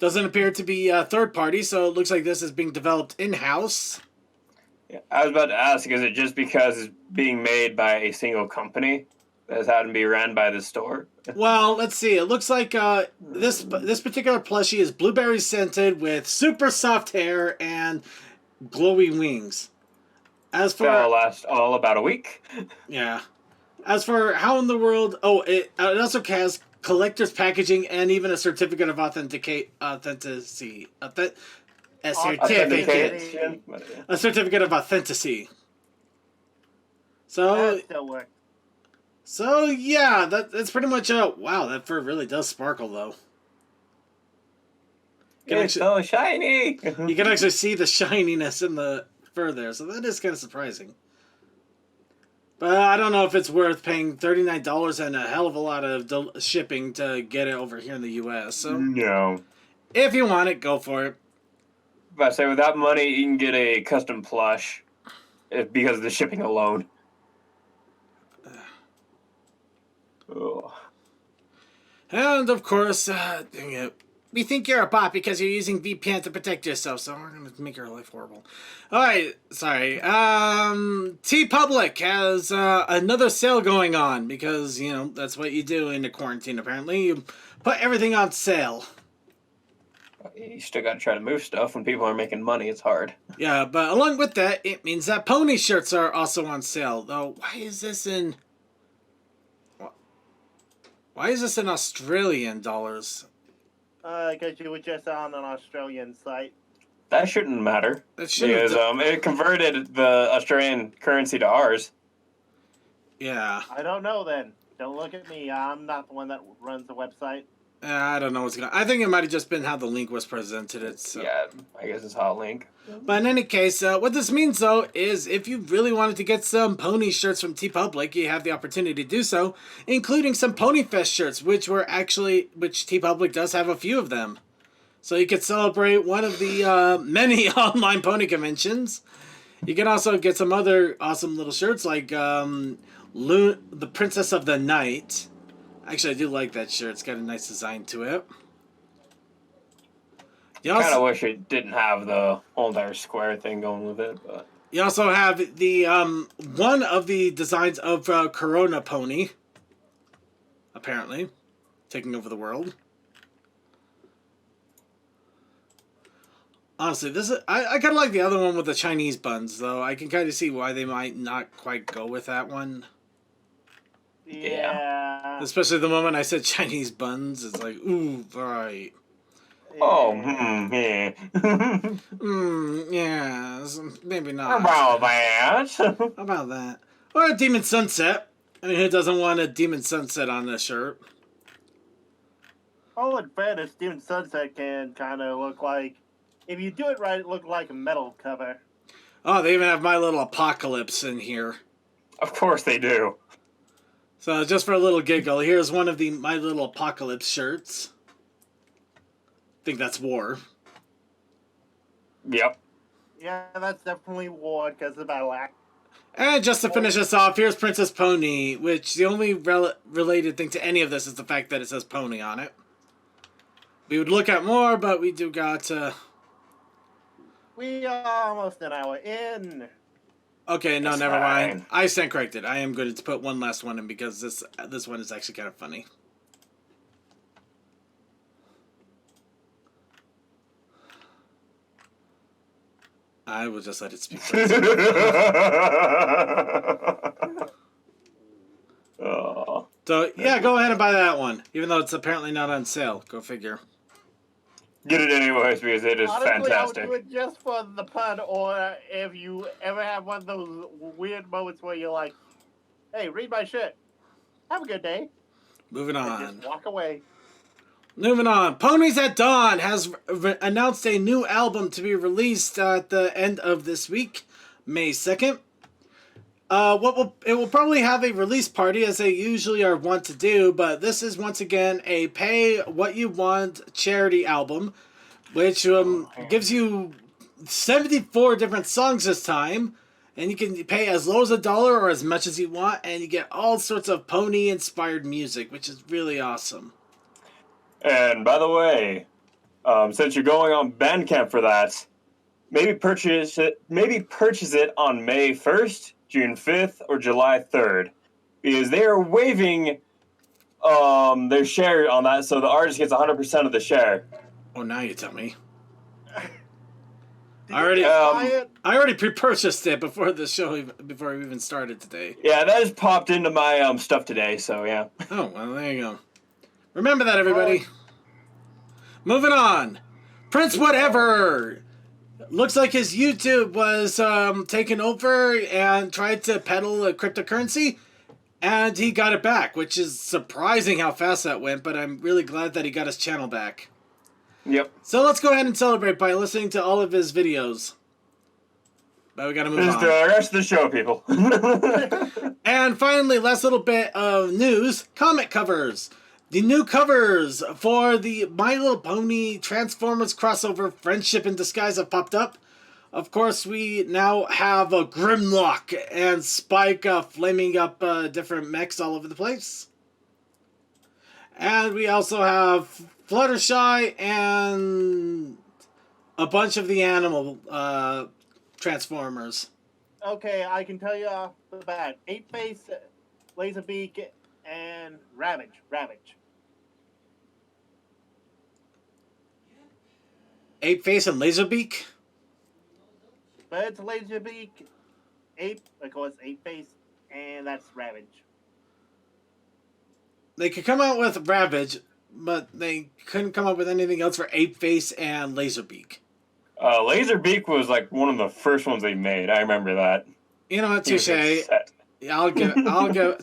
Doesn't appear to be third party, so it looks like this is being developed in-house. Yeah, I was about to ask, is it just because it's being made by a single company that's had to be ran by the store? Well, let's see. It looks like this particular plushie is blueberry scented with super soft hair and glowy wings. As for That'll last all about a week. yeah, as for how in the world, it also has collector's packaging and even a certificate of authenticity. A certificate of authenticity. So That still works. So yeah, that's pretty much wow, that fur really does sparkle though. It's so shiny. You can actually see the shininess in the fur there, so that is kind of surprising. But I don't know if it's worth paying $39 and a hell of a lot of shipping to get it over here in the U.S. So No. if you want it, go for it. But I say with that money, you can get a custom plush because of the shipping alone. Ugh. And of course, dang it. We think you're a bot because you're using VPN to protect yourself, so we're gonna make your life horrible. Alright, sorry. T-Public has another sale going on because, you know, that's what you do in the quarantine apparently. You put everything on sale. You still got to try to move stuff when people are making money. It's hard. Yeah, but along with that, it means that pony shirts are also on sale. Though, why is this in Australian dollars? Because you were just on an Australian site. That shouldn't matter. That shouldn't. Because it converted the Australian currency to ours. Yeah. I don't know then. Don't look at me. I'm not the one that runs the website. I don't know what's going on. I think it might have just been how the link was presented. So. Yeah, I guess it's hot link. But in any case, what this means, though, is if you really wanted to get some pony shirts from TeePublic, you have the opportunity to do so, including some Pony Fest shirts, which TeePublic does have a few of them. So you could celebrate one of the many online pony conventions. You can also get some other awesome little shirts, like the Princess of the Night. Actually, I do like that shirt. It's got a nice design to it. I kind of wish it didn't have the whole entire square thing going with it. But you also have the one of the designs of Corona Pony, apparently, taking over the world. Honestly, I kind of like the other one with the Chinese buns, though. I can kind of see why they might not quite go with that one. Yeah. Especially the moment I said Chinese buns, it's like, ooh, right. oh, yeah. Yeah, maybe not. About that. How about that? Or a Demon Sunset. I mean, who doesn't want a Demon Sunset on their shirt? Oh, in fairness, Demon Sunset can kind of look like, if you do it right, it look like a metal cover. Oh, they even have My Little Apocalypse in here. Of course they do. So just for a little giggle, here's one of the My Little Apocalypse shirts. I think that's War. Yep. Yeah, that's definitely war because of the battle act. And just to finish us off, here's Princess Pony, which the only related thing to any of this is the fact that it says Pony on it. We would look at more, but we do got... We are almost an hour in. Okay, no, That's never mind. fine. I stand corrected. I am going to put one last one in because this one is actually kind of funny. I will just let it speak for itself. Oh. So, yeah, go ahead and buy that one. Even though it's apparently not on sale. Go figure. Get it anyways because it is Honestly, fantastic. I would do it just for the pun, or if you ever have one of those weird moments where you're like, hey, read my shit. Have a good day. Moving And on. just walk away. Moving on. Ponies at Dawn has announced a new album to be released at the end of this week, May 2nd. It will probably have a release party as they usually are wont to do, but this is once again a pay what you want charity album, which gives you 74 different songs this time, and you can pay as low as $1 or as much as you want, and you get all sorts of pony inspired music, which is really awesome. And by the way, since you're going on Bandcamp for that, maybe purchase it on May 1st, June 5th, or July 3rd, because they are waiving their share on that, so the artist gets 100% of the share. Oh, now you tell me. Did I already- you buy it? I already pre-purchased it before the show, before we even started today. Yeah, that just popped into my stuff today, so yeah. Oh, well, there you go. Remember that, everybody. Moving on. Prince Whatever. Looks like his YouTube was taken over and tried to peddle a cryptocurrency, and he got it back, which is surprising how fast that went, but I'm really glad that he got his channel back. Yep. So let's go ahead and celebrate by listening to all of his videos. But we gotta move This is on. the rest of the show, people. And finally, last little bit of news, comic covers. The new covers for the My Little Pony Transformers crossover Friendship in Disguise have popped up. Of course, we now have a Grimlock and Spike flaming up different mechs all over the place. And we also have Fluttershy and a bunch of the animal Transformers. Okay, I can tell you off the bat. 8-Face, Laserbeak, and Ravage. Ape-Face and Laserbeak? But it's Laserbeak, of course, 8-Face, and that's Ravage. They could come out with Ravage, but they couldn't come up with anything else for Ape-Face and Laserbeak. Laserbeak was like one of the first ones they made. I remember that. You know what, He was touche. upset. Yeah, I'll give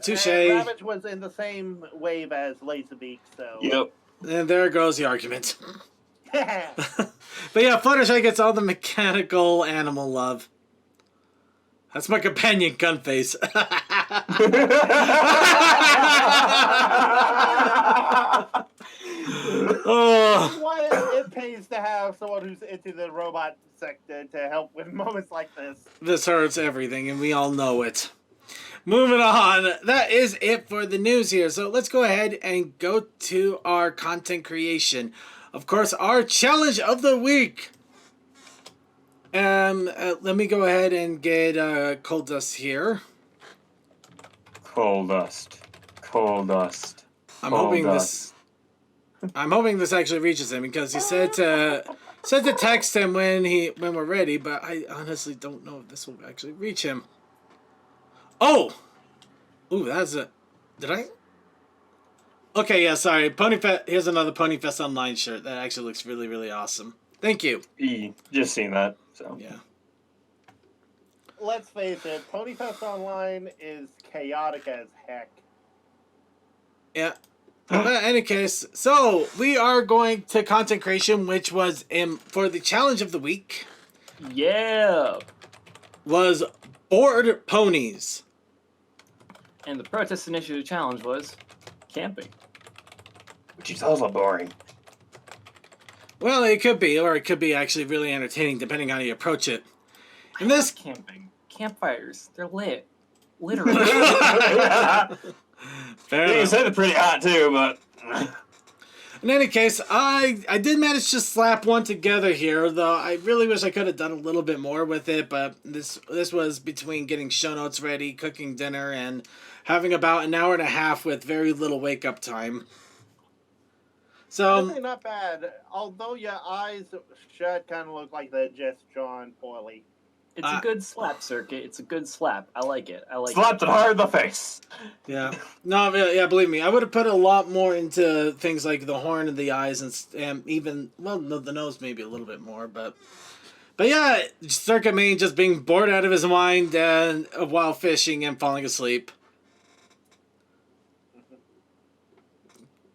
touche. And And Ravage was in the same wave as Laserbeak, so... Yep. there goes the argument. But yeah, Fluttershy gets all the mechanical animal love. That's my companion, Gunface. Oh, Why it pays to have someone who's into the robot sector to help with moments like this. this hurts everything, and we all know it. Moving on, that is it for the news here. So let's go ahead and go to our content creation. Of course, our challenge of the week. Let me go ahead and get Cold Dust here. Coal dust. I'm hoping this actually reaches him, because he said to text him when we're ready, but I honestly don't know if this will actually reach him. Oh! Ooh, that's a... Did I? Okay, yeah, sorry. Ponyfest. Here's another Ponyfest Online shirt. That actually looks really, really awesome. Thank you. Just seen that. So Yeah. Let's face it, Ponyfest Online is chaotic as heck. Yeah. But in any case, so we are going to content creation, which was for the challenge of the week, Yeah. was bored ponies. And the protest initiative challenge was camping. which is also boring. Well, it could be, or it could be actually really entertaining, depending on how you approach it. In this, Camping. Campfires. They're lit. Literally. fair You enough. said it pretty hot too, but In any case, I did manage to slap one together here, though I really wish I could have done a little bit more with it, but this was between getting show notes ready, cooking dinner, and having about an hour and a half with very little wake-up time. So, Honestly, not bad. Although your eyes should kind of look like they're just drawn poorly. It's a good slap circuit. It's a good slap. I like it. slapped it hard in the face. yeah. No, yeah, believe me, I would have put a lot more into things like the horn and the eyes and even, well, no, the nose maybe a little bit more, but yeah, Circuit Main just being bored out of his mind and while fishing and falling asleep.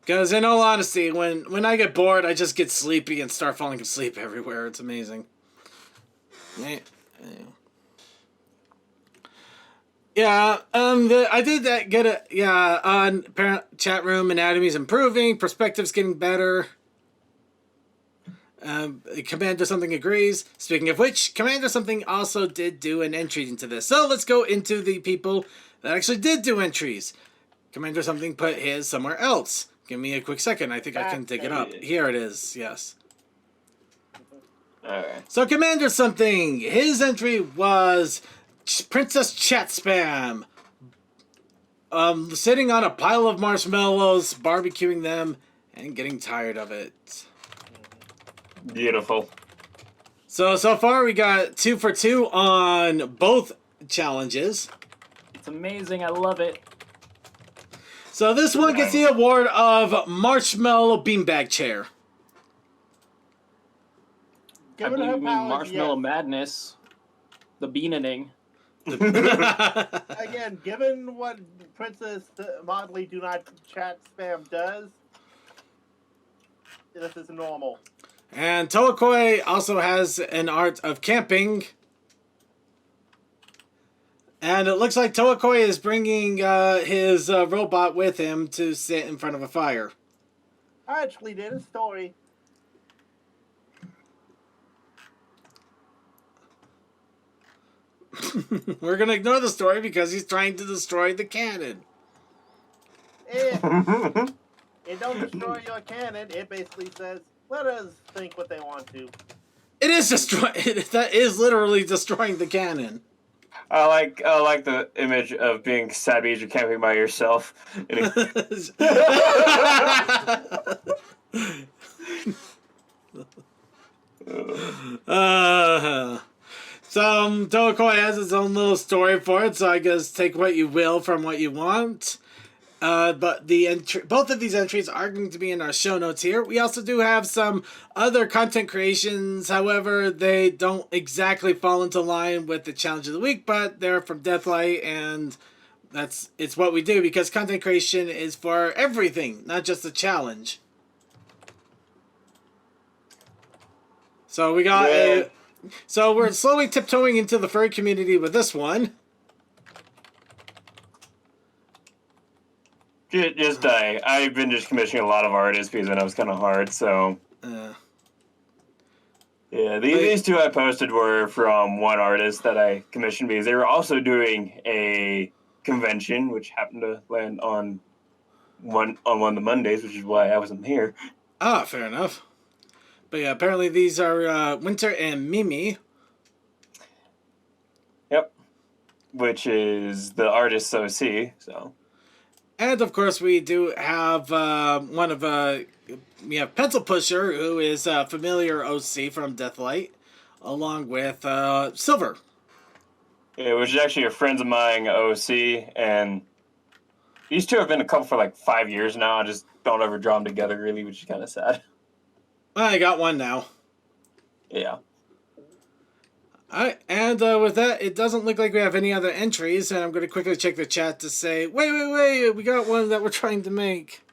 Because in all honesty, when I get bored, I just get sleepy and start falling asleep everywhere. It's amazing. Yeah, I did that. On parent chat room, anatomy's improving, perspective's getting better. Commander Something agrees. Speaking of which, Commander Something also did do an entry into this. So let's go into the people that actually did do entries. Commander Something put his somewhere else. Give me a quick second. I think I can dig it up. Here it is. Yes. Okay. So Commander something, his entry was Princess Chat Spam. Sitting on a pile of marshmallows, barbecuing them, and getting tired of it. Beautiful. So far we got 2 for 2 on both challenges. It's amazing. I love it. So this one gets the award of Marshmallow Beanbag Chair. I Given believe her you mean powers, Marshmallow yes. Madness. The beaning. Again, given what Princess Motley Do Not Chat Spam does, this is normal. And Toakoi also has an art of camping. And it looks like Toakoi is bringing his robot with him to sit in front of a fire. I actually did a story. We're going to ignore the story because he's trying to destroy the cannon. It don't destroy your cannon. It basically says, let us think what they want to. It is that is literally destroying the cannon. I like the image of being sad because you're camping by yourself. Toakoi has his own little story for it, so I guess take what you will from what you want. But both of these entries are going to be in our show notes here. We also do have some other content creations. However, they don't exactly fall into line with the challenge of the week, but they're from Deathlight, and it's what we do because content creation is for everything, not just the challenge. So we got so we're slowly tiptoeing into the furry community with this one. I've been just commissioning a lot of artists because I know it's kind of hard, so... Yeah, these two I posted were from one artist that I commissioned because they were also doing a convention, which happened to land on one of the Mondays, which is why I wasn't here. Ah, fair enough. But yeah, apparently these are Winter and Mimi. Yep. Which is the artist's OC, so... And of course, we do have we have Pencil Pusher, who is a familiar OC from Deathlight, along with Silver. Yeah, which is actually a friend of mine, OC, and these two have been a couple for like 5 years now. I just don't ever draw them together, really, which is kind of sad. Well, I got one now. Yeah. Alright, and with that, it doesn't look like we have any other entries, and I'm going to quickly check the chat to say, wait, we got one that we're trying to make.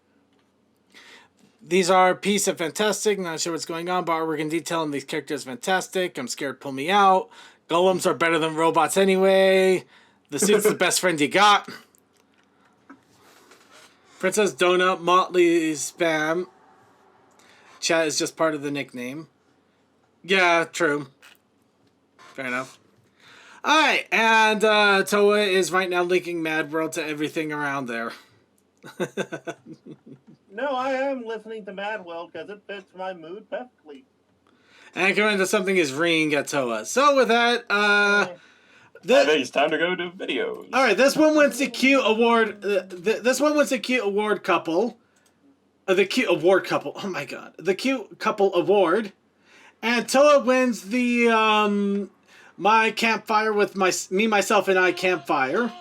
These are Piece of Fantastic, not sure what's going on, but artwork and detail on these characters fantastic. I'm scared, pull me out. Golems are better than robots anyway. The suit's the best friend you got. Princess Donut, Motley Spam. Chat is just part of the nickname. Yeah, true. Fair enough. Alright, and Toa is right now linking Mad World to everything around there. No, I am listening to Mad World because it fits my mood perfectly. And coming to something is ringing at Toa. So with that, I think it's time to go to videos. Alright, this one wins the cute award. This one wins the cute award couple. The cute award couple. Oh my god. The cute couple award. And Toa wins the my campfire with me, myself, and I campfire.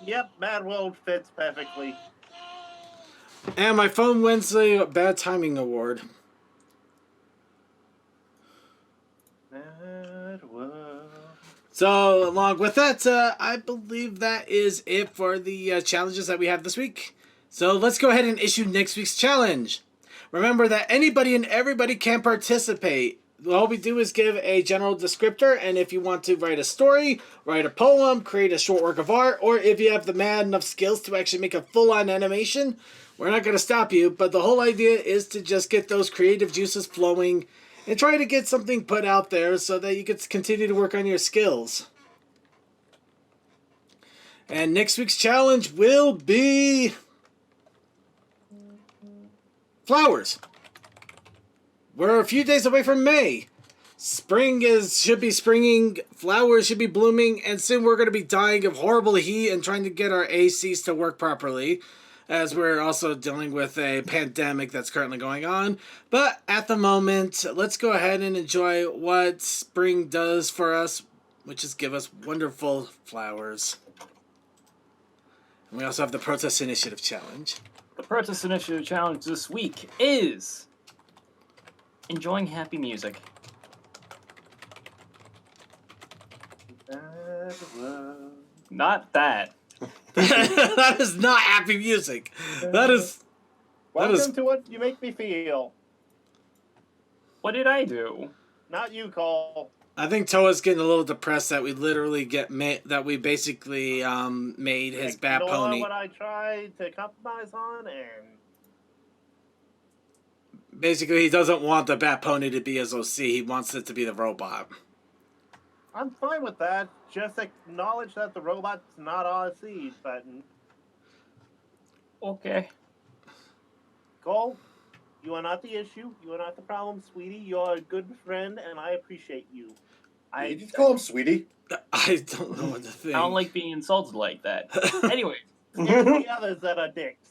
Yep, Mad World fits perfectly. And my phone wins the bad timing award. Mad World. So along with that, I believe that is it for the challenges that we have this week. So let's go ahead and issue next week's challenge. Remember that anybody and everybody can participate. All we do is give a general descriptor, and if you want to write a story, write a poem, create a short work of art, or if you have the mad enough skills to actually make a full-on animation, we're not going to stop you, but the whole idea is to just get those creative juices flowing and try to get something put out there so that you can continue to work on your skills. And next week's challenge will be flowers. we're a few days away from May. Spring should be springing, flowers should be blooming, and soon we're going to be dying of horrible heat and trying to get our ACs to work properly, as we're also dealing with a pandemic that's currently going on. But at the moment, let's go ahead and enjoy what spring does for us, which is give us wonderful flowers. And we also have the Protest Initiative Challenge. The Protest Initiative Challenge this week is enjoying happy music. Not that. That is not happy music. That is... Welcome to What You Make Me Feel. What did I do? Not you, Cole. I think Toa's getting a little depressed that we literally that we basically made his bat Ignore pony. what I tried to compromise on, and Basically, he doesn't want the bat pony to be his OC. He wants it to be the robot. I'm fine with that. Just acknowledge that the robot's not RC button. Okay. Cole, you are not the issue. You are not the problem, sweetie. You're a good friend, and I appreciate you. You just call him sweetie. I don't know what to think. I don't like being insulted like that. Anyway, It's the others that are dicks.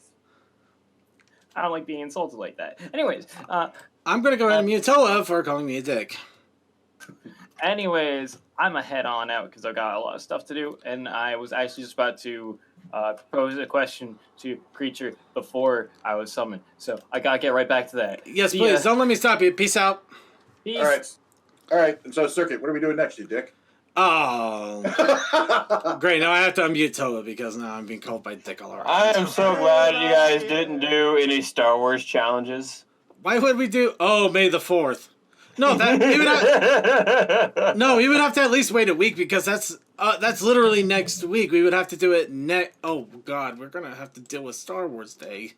I don't like being insulted like that. Anyways, I'm going to go ahead and mute Toa for calling me a dick. I'm a head on out because I've got a lot of stuff to do, and I was actually just about to pose a question to Creature before I was summoned. So I gotta get right back to that. Yes, See please. ya. Don't let me stop you. Peace out. Peace. All right. And so, Circuit, what are we doing next, you dick? Oh. Great. Now I have to unmute Toa because now I'm being called by dick all around. I am so glad you guys didn't do any Star Wars challenges. Why would we do... Oh, May the 4th. No, we would have to at least wait a week because that's literally next week. We would have to do it Oh God, we're gonna have to deal with Star Wars Day.